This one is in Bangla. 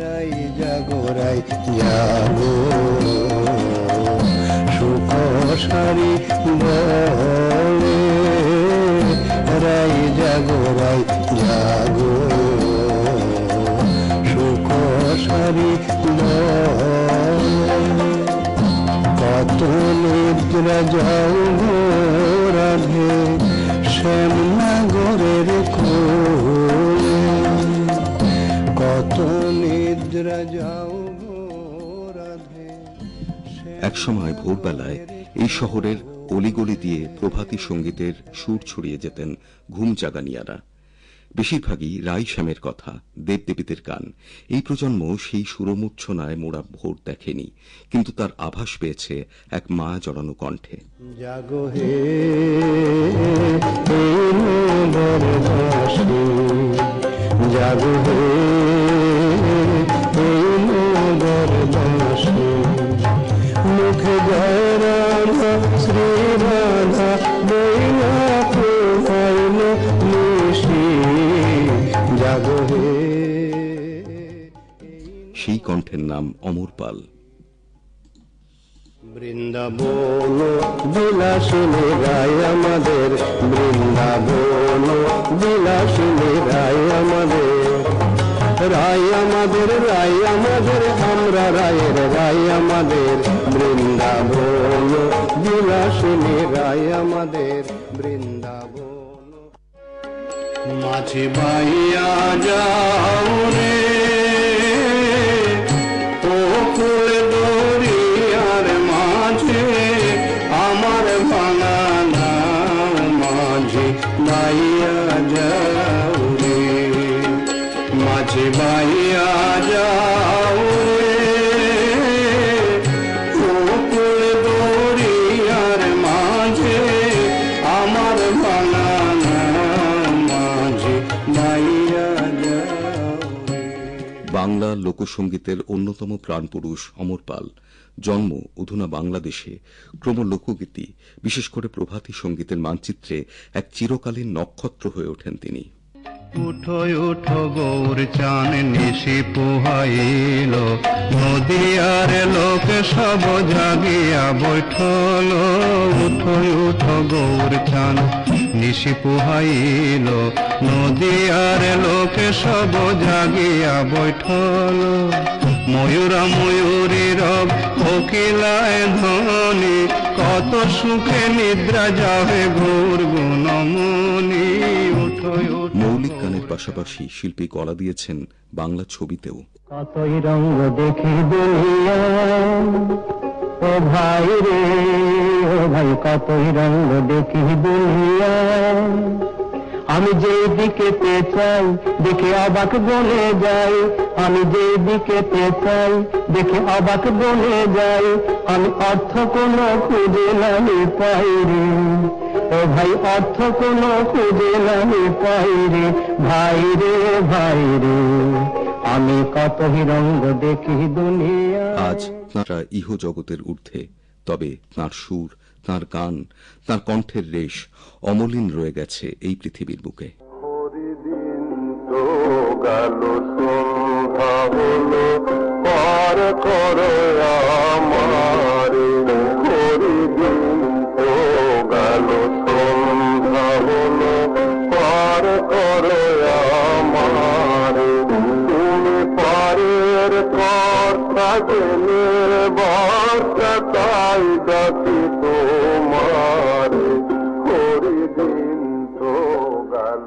রাই জাগো রাই জাগো সুখ সারি বলে রাই জাগো জাগো সুখ সারি বলে কত নিদ্রা যাও গো রাধে শ্যামনগরের কোলে কত নিদ্রা যাও গো রাধে। একসময় ভোরবেলায় এই শহরের অলিগলি দিয়ে প্রভাতী সঙ্গীতের সুর ছড়িয়ে যেতেন ঘুম জাগানিয়ারা। বেশিরভাগই রাই শ্যামের কথা, দেবদেবীদের গান। এই প্রজন্ম সেই সুরমূর্ছনায় মোড়া ভোর দেখেনি, কিন্তু তার আভাস পেয়েছে এক মা জড়ানো কণ্ঠে। জাগো হে জাগো হে মুখে জয় রাধা শ্রী রাধা বইলা প্রভাইল নিশি জাগো হে। সেই কণ্ঠের নাম অমর পাল। বৃন্দাবন বিলাসিনী রায় আমাদের, বৃন্দাবন বিলাসিনী রায় আমাদের, রায় আমাদের, রায় আমাদের, আমরা রায়ের রায় আমাদের, বৃন্দাবন বিলাসিনী রায় আমাদের, বৃন্দাবন। মাঝে বাইয়া যাও রে ওকুল দরিয়ার মাঝে, আমার ভাঙানা মাঝে বাইয়া যাও রে, মাঝে বাইয়া যাও রে ওকুল দরিয়ার মাঝে, আমার ভাঙানা মাঝে বাইয়া যাও রে। বাংলা লোকসঙ্গীতের অন্যতম প্রাণপুরুষ অমর পাল। জন্ম অধুনা বাংলাদেশে। ক্রম লোকগীতি, বিশেষ করে প্রভাতী সঙ্গীতের মানচিত্রে এক চিরকালীন নক্ষত্র হয়ে ওঠেন তিনি। উঠো উঠো গৌর চান নিশি পোহাইল, নদীয়ার লোক সব জাগিয়া বৈঠল, উঠো উঠো গৌর চান নিশি পোহাইল, নদীয়ার লোক সব জাগিয়া বৈঠল, ময়ূরা ময়ূরী রব কোকিলায় ধ্বনি, কত সুখে নিদ্রা যাবে ঘোর গুণমনি। মৌলিক গানের পাশাপাশি শিল্পী গলা দিয়েছেন বাংলা ছবিতেও। কতই রঙ দেখি দুনিয়া ও ভাই রে, ও ভাই কতই রঙ দেখি দুনিয়া, আমি যে দিকে চাই দেখে অবাক বনে যাই, আমি যে দিকে চাই দেখে অবাক বনে যাই, আমি অর্থ কোনো খুঁজে নামি পাই রে, ও ভাই অর্থ কোনো খুঁজে নামি পাই রে, ভাই রে ভাই রে, আমি কত রঙ্গ দেখি দুনিয়া। আজ তাঁরা ইহ জগতের ঊর্ধ্বে, তবে তাঁর সুর, তাঁর গান, তাঁর কণ্ঠের রেশ অমলিন রয়ে গেছে এই পৃথিবীর বুকে। হরিদিন তো গেল সন্ধ্যা হলো, পার করো আমারে, হরিদিন তো গেল সন্ধ্যা হলো, পার করো আমারে, তুমি পারের কর্তা গেলে বর্ষা তাই ডাকি তোমারে, হরিদিন তো গেল।